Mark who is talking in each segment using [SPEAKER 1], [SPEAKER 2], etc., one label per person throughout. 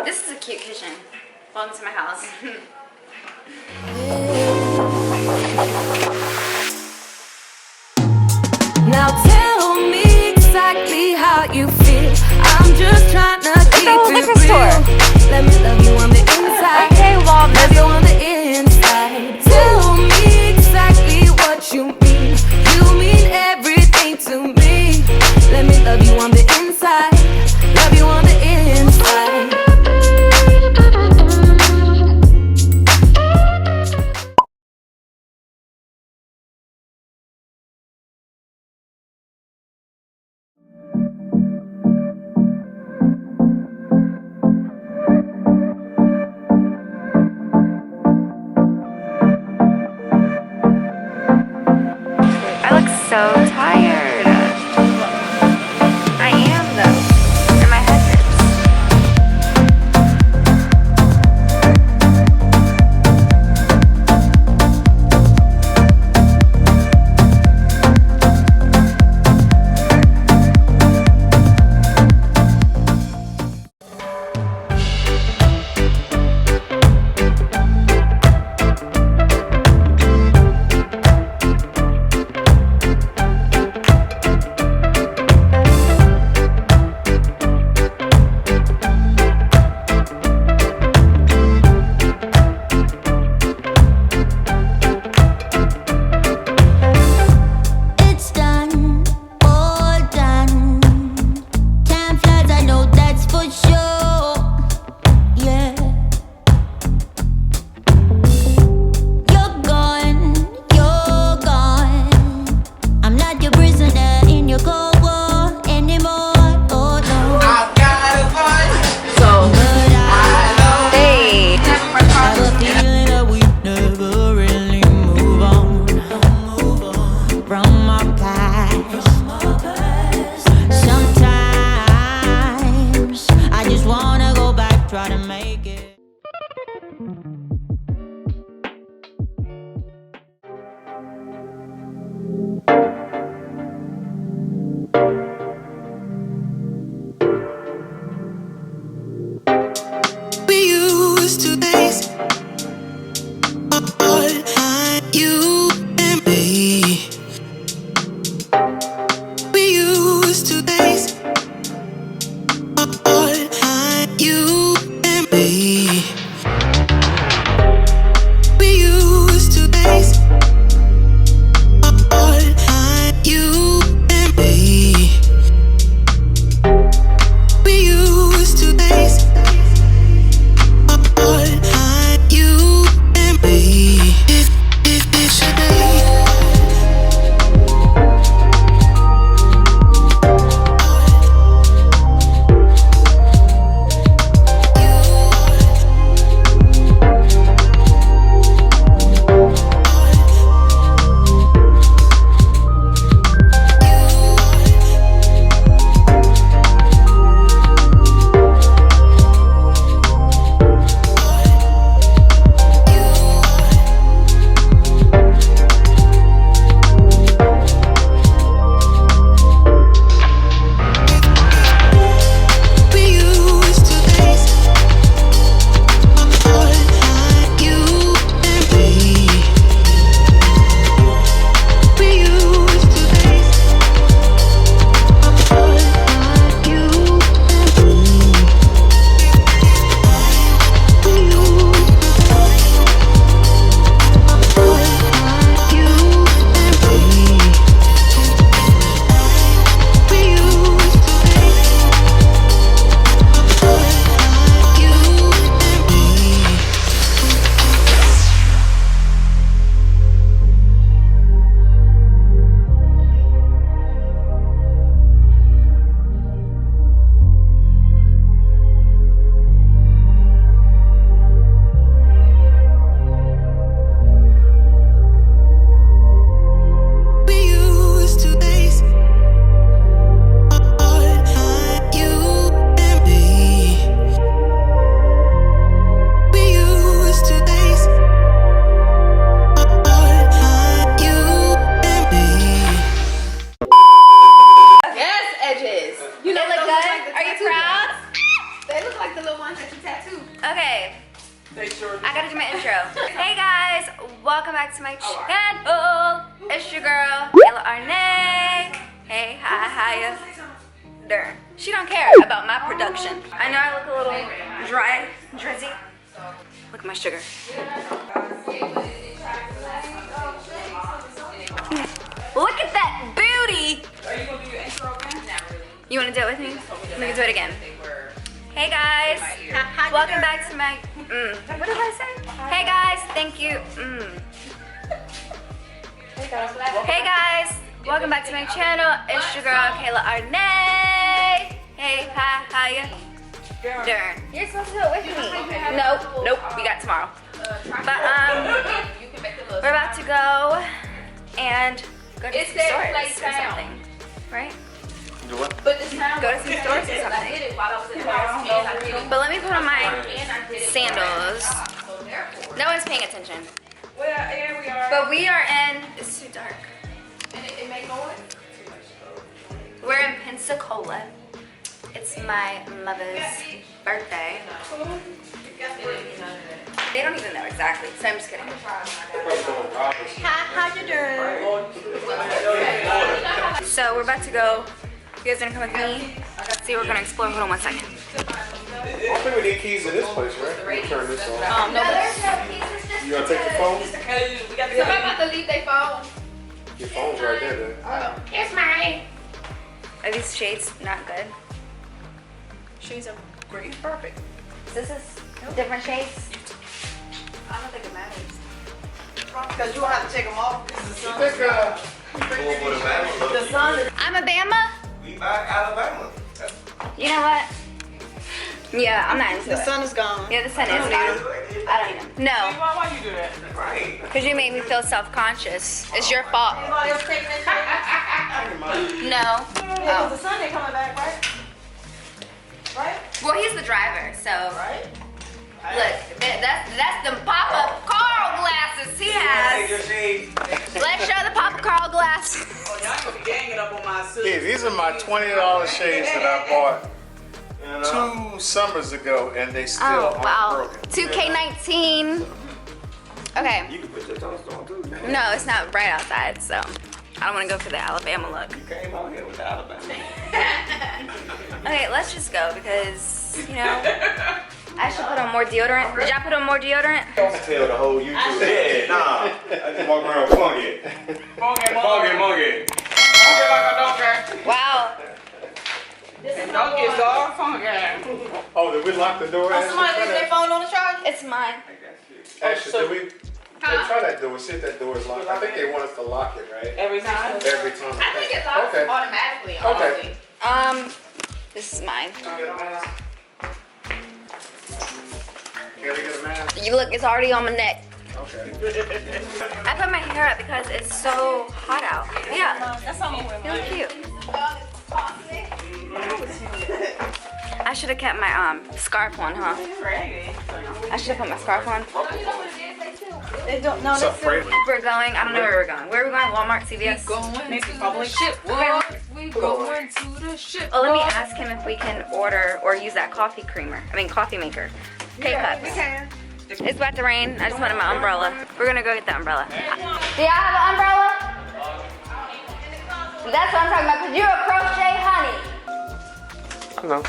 [SPEAKER 1] This is a cute kitchen. Welcome to my house.
[SPEAKER 2] Now tell me exactly how you feel. I'm just trying to keep it real. Let me love you on the inside.
[SPEAKER 1] Okay, well,
[SPEAKER 2] love you on the inside. Tell me exactly what you mean. You mean everything to me. Let me love you on the inside. Love you on the inside.
[SPEAKER 1] I look so tired. I am though. And my head
[SPEAKER 3] You and me.
[SPEAKER 1] Okay. I gotta do my intro. Hey guys, welcome back to my channel. It's your girl, Arnae. Hey, how ya? Darn. She don't care about my production. I know I look a little dry, drizzy. Look at my sugar. Look at that booty.
[SPEAKER 3] Are you gonna do your intro again?
[SPEAKER 1] You wanna do it with me? Let me do it again. Hey guys, welcome back to my, what did I say? Hey guys, thank you, Hey guys, welcome back to my channel. It's your girl, Kaylah Arnae. Hey, how ya? Darn. You're supposed to do it with me. Nope, we got tomorrow. But, we're about to go and go to some stores or something, right?
[SPEAKER 4] Do what?
[SPEAKER 1] Go to some stores or something. But let me put on my sandals. No one's paying attention.
[SPEAKER 3] Well, here we are.
[SPEAKER 1] But we are in, it's too dark.
[SPEAKER 3] And it made noise?
[SPEAKER 1] We're in Pensacola. It's my mother's birthday. They don't even know exactly, so I'm just kidding. How you doing? So we're about to go. You guys gonna come with me? See, we're gonna explore. Hold on one second.
[SPEAKER 4] I think we need keys in this place, right? We turn this on.
[SPEAKER 1] No, there's no keys.
[SPEAKER 4] You gonna take your phone?
[SPEAKER 3] Somebody about to leave their phone.
[SPEAKER 4] Your phone's right there, then.
[SPEAKER 3] It's mine.
[SPEAKER 1] Are these shades not good?
[SPEAKER 3] She's a great, perfect.
[SPEAKER 1] This is different shades.
[SPEAKER 3] I don't think it matters. Because you don't have to take them off.
[SPEAKER 4] I think,
[SPEAKER 3] The sun is.
[SPEAKER 1] I'm a Bama.
[SPEAKER 5] We back Alabama.
[SPEAKER 1] You know what? Yeah, I'm not into
[SPEAKER 3] The
[SPEAKER 1] it.
[SPEAKER 3] sun is gone.
[SPEAKER 1] Yeah, the sun is gone. I don't even. No,
[SPEAKER 3] Why you do that?
[SPEAKER 5] Right.
[SPEAKER 1] because you made me feel self-conscious. It's your fault.
[SPEAKER 3] Anybody else taking that?
[SPEAKER 1] No.
[SPEAKER 3] Yeah, the sun ain't coming back, right? Right?
[SPEAKER 1] Well, he's the driver, so
[SPEAKER 3] Right?
[SPEAKER 1] look, that's the pop-up Carl glasses he
[SPEAKER 5] Take
[SPEAKER 1] has.
[SPEAKER 5] your shades.
[SPEAKER 1] Let's show the pop-up Carl glass.
[SPEAKER 3] Oh, y'all gonna be ganging up on my suit.
[SPEAKER 4] yeah, these are my $20 shades that I bought
[SPEAKER 5] You know?
[SPEAKER 4] 2 summers ago, and they still
[SPEAKER 1] Oh
[SPEAKER 4] aren't
[SPEAKER 1] wow,
[SPEAKER 4] broken.
[SPEAKER 1] 2K19. Okay,
[SPEAKER 5] You can put your toast on too.
[SPEAKER 1] no, it's not bright outside, so I don't want to go for the Alabama look.
[SPEAKER 5] You came out here with the Alabama.
[SPEAKER 1] Okay, let's just go because you know I should put on more deodorant. Did y'all put on more deodorant?
[SPEAKER 5] Tell the whole YouTube. Yeah, nah. I just walk around funky. Funky monkey.
[SPEAKER 3] Funky like a donkey.
[SPEAKER 1] Wow.
[SPEAKER 3] Donkeys are funky.
[SPEAKER 4] Oh, did we lock the door? Ashley?
[SPEAKER 3] Somebody leave their phone on the charger?
[SPEAKER 1] It's mine.
[SPEAKER 4] Ashley, did we? Hey, try that door. See if that door is locked. I think they want us to lock it, right?
[SPEAKER 3] Every time?
[SPEAKER 4] Every time.
[SPEAKER 3] I think it's locked
[SPEAKER 4] Okay.
[SPEAKER 3] automatically.
[SPEAKER 4] Okay.
[SPEAKER 1] This is mine.
[SPEAKER 4] Can we get a mask? Can we get a mask?
[SPEAKER 1] You look, it's already on my neck.
[SPEAKER 4] Okay.
[SPEAKER 1] I put my hair up because it's so hot out. Yeah,
[SPEAKER 3] That's all I'm
[SPEAKER 1] you look cute. I should have kept my scarf on, huh? I should have put my scarf on.
[SPEAKER 3] They don't know.
[SPEAKER 4] What's up, Fred?
[SPEAKER 1] We're going, I don't know where we're going. Where are we going? Walmart, CVS?
[SPEAKER 3] Going to the ship. We going to the ship.
[SPEAKER 1] Oh, let me ask him if we can order or use that coffee maker. K-cups.
[SPEAKER 3] We can.
[SPEAKER 1] It's about to rain. I just wanted my umbrella. We're gonna go get the umbrella. Do y'all have an umbrella? That's what I'm talking about, because you're a crochet honey.
[SPEAKER 4] No.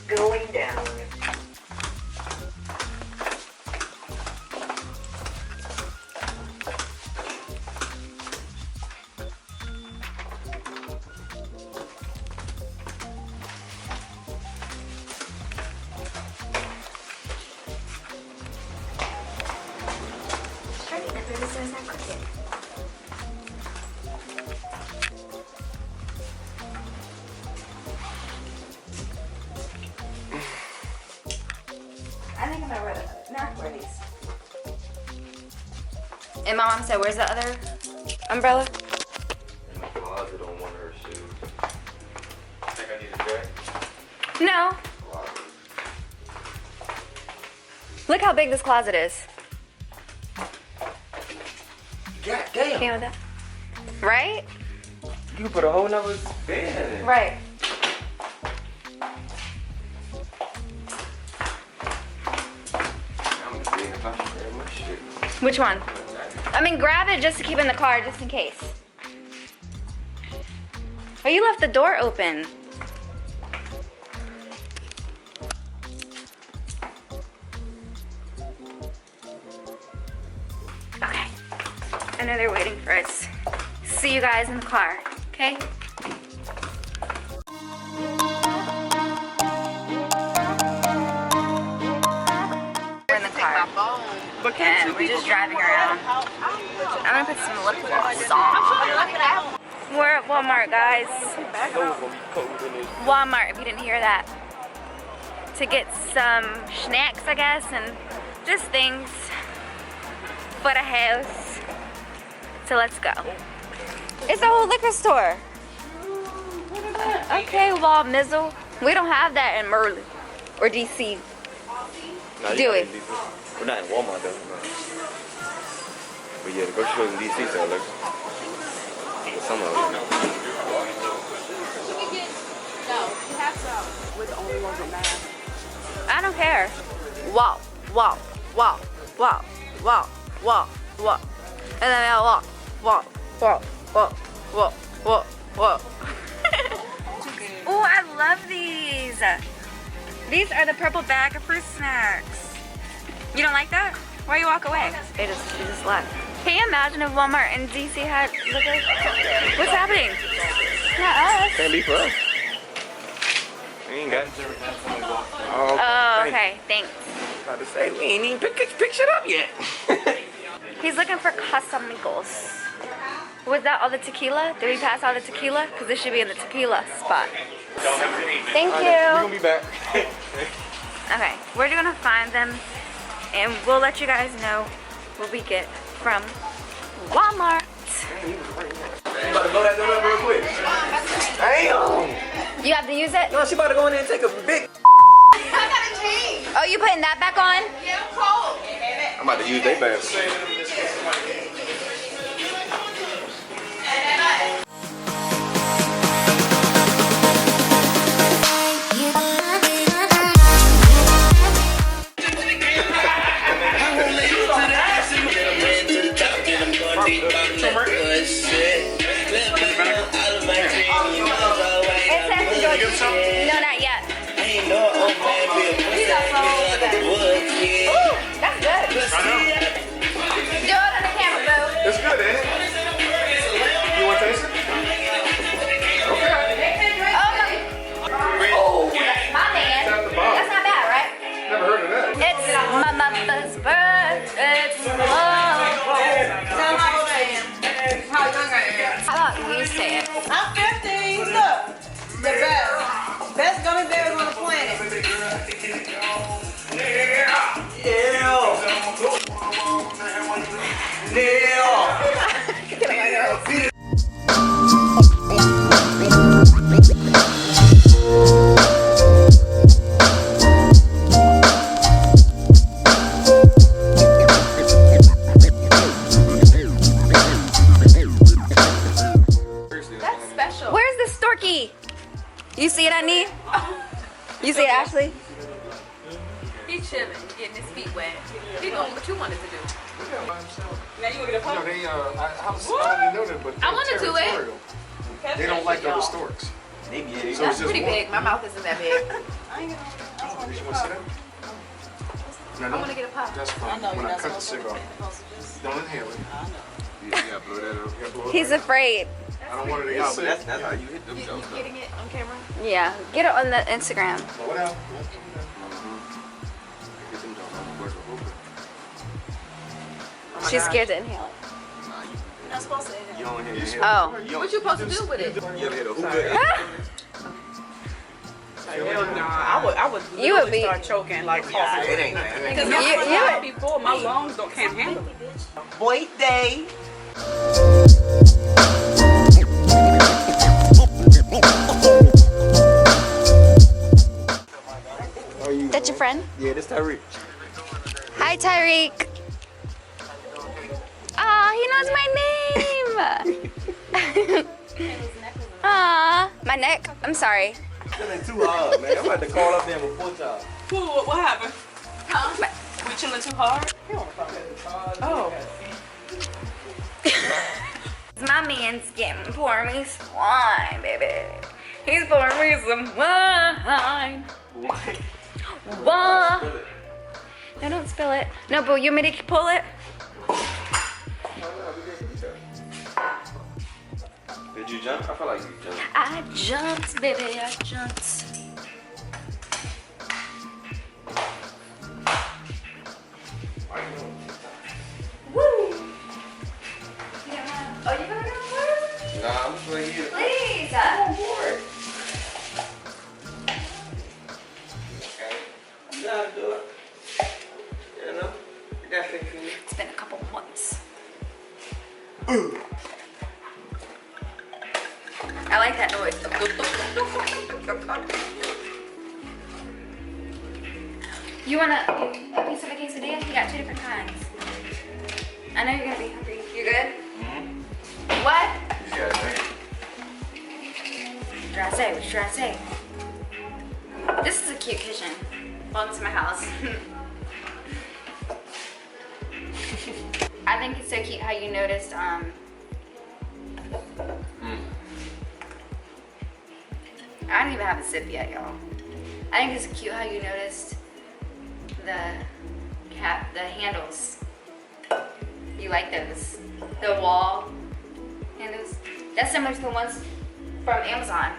[SPEAKER 1] Going down. I think I'm gonna wear these. And my mom said, where's the other umbrella?
[SPEAKER 5] In the closet on one of her shoes. I think I need a jacket.
[SPEAKER 1] No. Look how big this closet is.
[SPEAKER 5] God damn.
[SPEAKER 1] You know that? Right?
[SPEAKER 5] You put a whole nother bed in it.
[SPEAKER 1] Right. Which one? I mean, grab it just to keep in the car, just in case. Oh, you left the door open. Okay. I know they're waiting for us. See you guys in the car, okay? We're in the car. And we're just driving around. I'm gonna put some lip gloss on. We're at Walmart, guys. Walmart, if you didn't hear that. To get some snacks, I guess, and just things for the house. So let's go. It's a whole liquor store. Okay, Wal Mizzle. We don't have that in Merle or DC. Do we?
[SPEAKER 5] We're not in Walmart though. But yeah, the grocery stores in DC sell liquor. Some of them.
[SPEAKER 1] I don't care. Walk, walk, walk, walk, walk, walk, walk. And then I'll walk, walk, walk, walk, walk, walk, walk. Oh, I love these. These are the purple bag of fruit snacks. You don't like that? Why you walk away? They just left. Can you imagine if Walmart in DC had liquor? What's happening? Not us.
[SPEAKER 5] Can't be for us. We ain't got it.
[SPEAKER 1] Oh, okay. Thanks.
[SPEAKER 5] About to say, we ain't even pick shit up yet.
[SPEAKER 1] He's looking for Casamigos. Was that all the tequila? Did we pass all the tequila? Because this should be in the tequila spot. Thank
[SPEAKER 5] We're
[SPEAKER 1] you.
[SPEAKER 5] gonna be back.
[SPEAKER 1] Okay, we're gonna find them and we'll let you guys know what we get from Walmart.
[SPEAKER 5] You about to blow that door up real quick. Damn!
[SPEAKER 1] You have to use it?
[SPEAKER 5] No, she about to go in there and take a big.
[SPEAKER 3] I gotta change.
[SPEAKER 1] Oh, you putting that back on?
[SPEAKER 3] Yeah, I'm cold.
[SPEAKER 5] I'm about to use their bathroom.
[SPEAKER 1] No, not yet. Ooh, that's good.
[SPEAKER 4] I know.
[SPEAKER 1] Do it on the camera, boo.
[SPEAKER 4] It's good, ain't it? You want to taste it? Okay.
[SPEAKER 1] Oh, that's my man.
[SPEAKER 4] It's at the bottom.
[SPEAKER 1] That's not bad, right?
[SPEAKER 4] Never heard of that.
[SPEAKER 1] It's my mother's birthday. It's love.
[SPEAKER 3] How young I am.
[SPEAKER 1] How about you say it?
[SPEAKER 3] I'm 15. Look, the best. Best gummy bears on the planet.
[SPEAKER 1] That's special. Where's the storky? You see it, Arnae? You see it, Ashley?
[SPEAKER 6] He's chilling, getting his feet wet. He doing what you wanted to do.
[SPEAKER 3] Now you gonna get a pump?
[SPEAKER 4] They, I didn't know that, but
[SPEAKER 6] I wanna do it.
[SPEAKER 4] territorial. They don't like other storks.
[SPEAKER 5] Maybe
[SPEAKER 4] So
[SPEAKER 5] it
[SPEAKER 4] it's
[SPEAKER 6] That's
[SPEAKER 4] just
[SPEAKER 6] pretty
[SPEAKER 4] one.
[SPEAKER 6] big. My mouth isn't that big.
[SPEAKER 4] You want to see that? No, no.
[SPEAKER 6] I want to get a pop.
[SPEAKER 4] That's fine. When I cut the cigar, don't inhale it.
[SPEAKER 5] You gotta blow that up.
[SPEAKER 4] You gotta blow it
[SPEAKER 1] He's
[SPEAKER 4] up.
[SPEAKER 1] afraid.
[SPEAKER 4] I don't want it to
[SPEAKER 5] No,
[SPEAKER 4] get
[SPEAKER 5] but
[SPEAKER 4] sick.
[SPEAKER 5] that's how you hit them
[SPEAKER 6] You
[SPEAKER 5] jokes.
[SPEAKER 6] getting it on camera?
[SPEAKER 1] Yeah, get it on the Instagram.
[SPEAKER 4] Blow it out.
[SPEAKER 5] Get them jokes on the work of hookah.
[SPEAKER 1] She's scared to inhale it.
[SPEAKER 5] Nah,
[SPEAKER 3] You're not supposed to
[SPEAKER 5] you don't hit it.
[SPEAKER 1] Oh.
[SPEAKER 6] What you supposed to do with it?
[SPEAKER 5] You ever hit a hookah?
[SPEAKER 3] Hell no, I would
[SPEAKER 1] You would
[SPEAKER 3] literally
[SPEAKER 1] be-
[SPEAKER 3] start choking like coffee.
[SPEAKER 5] It ain't that.
[SPEAKER 3] Because
[SPEAKER 1] You-
[SPEAKER 3] before my lungs can't handle it. Boy day.
[SPEAKER 1] That's your friend?
[SPEAKER 5] Yeah, this Tyreek.
[SPEAKER 1] Hi, Tyreek. Oh, he knows my name. Aw, my neck. I'm sorry.
[SPEAKER 5] Chilling too hard, man. I'm about to call up there before y'all.
[SPEAKER 3] What happened? We chilling too hard? Oh.
[SPEAKER 1] man's getting pouring me some wine, baby. He's pouring me some wine. Wine. No, don't spill it. No, but you want me to pull it?
[SPEAKER 5] Did you jump? I feel like you jumped.
[SPEAKER 1] I jumped, baby, I jumped. Woo! Yeah. Oh, you gonna go first?
[SPEAKER 5] Nah, I'm just like you.
[SPEAKER 1] Please.
[SPEAKER 5] Okay. You gotta do it. You know? You gotta fix it.
[SPEAKER 1] It's been a couple months. I like that noise. You want a piece of a quesadilla? You got 2 different kinds. I know you're gonna be hungry. You good?
[SPEAKER 5] Mm-hmm.
[SPEAKER 1] What?
[SPEAKER 5] You just gotta think.
[SPEAKER 1] What should I say? This is a cute kitchen. Welcome to my house. I think it's so cute how you noticed I don't even have a sip yet, y'all. I think it's cute how you noticed the handles. You like those? The wall handles. That's similar to the ones from Amazon.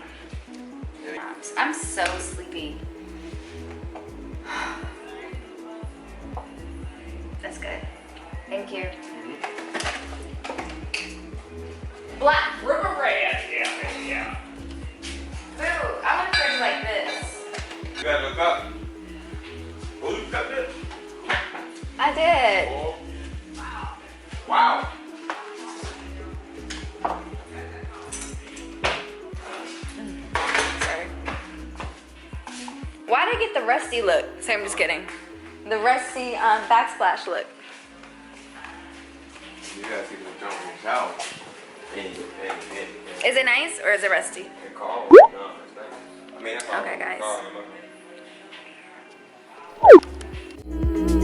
[SPEAKER 1] I'm so sleepy. That's good. Thank you. Black River Red. Yeah. Ooh, I want a fridge like this.
[SPEAKER 5] You gotta look up. Oh, you got this?
[SPEAKER 1] I did.
[SPEAKER 5] Oh. Wow.
[SPEAKER 1] Sorry. Why did I get the rusty look? So I'm just kidding. The rusty backsplash look.
[SPEAKER 5] You gotta see the jump in the shower.
[SPEAKER 1] Is it nice or is it rusty?
[SPEAKER 5] It's cold. No, it's nice. I mean, that's all.
[SPEAKER 1] Okay, guys.
[SPEAKER 5] It's all.